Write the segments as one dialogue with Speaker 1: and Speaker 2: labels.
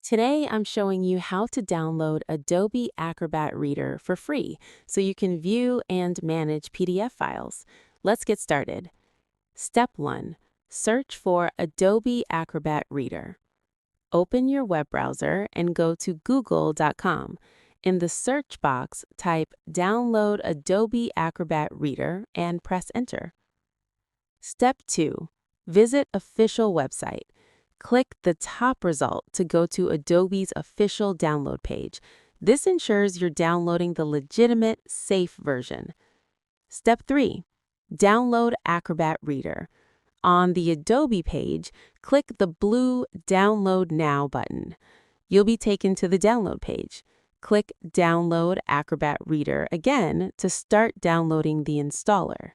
Speaker 1: Today, I'm showing you how to download Adobe Acrobat Reader for free so you can view and manage PDF files. Let's get started. Step 1. Search for Adobe Acrobat Reader. Open your web browser and go to google.com. In the search box, type Download Adobe Acrobat Reader and press Enter. Step 2. Visit official website. Click the top result to go to Adobe's official download page. This ensures you're downloading the legitimate, safe version. Step 3. Download Acrobat Reader. On the Adobe page, click the blue Download Now button. You'll be taken to the download page. Click Download Acrobat Reader again to start downloading the installer.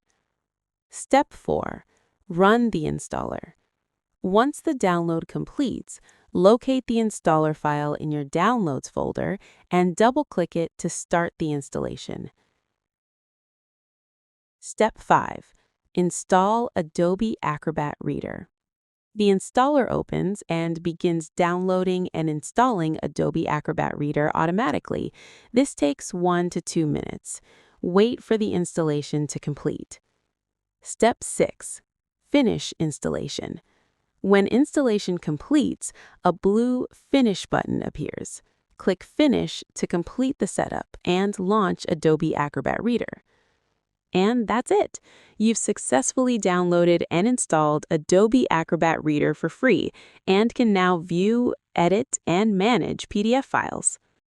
Speaker 1: Step 4. Run the installer. Once the download completes, locate the installer file in your Downloads folder and double-click it to start the installation. Step 5. Install Adobe Acrobat Reader. The installer opens and begins downloading and installing Adobe Acrobat Reader automatically. This takes 1 to 2 minutes. Wait for the installation to complete. Step 6. Finish installation. When installation completes, a blue Finish button appears. Click Finish to complete the setup and launch Adobe Acrobat Reader. And that's it. You've successfully downloaded and installed Adobe Acrobat Reader for free and can now view, edit, and manage PDF files.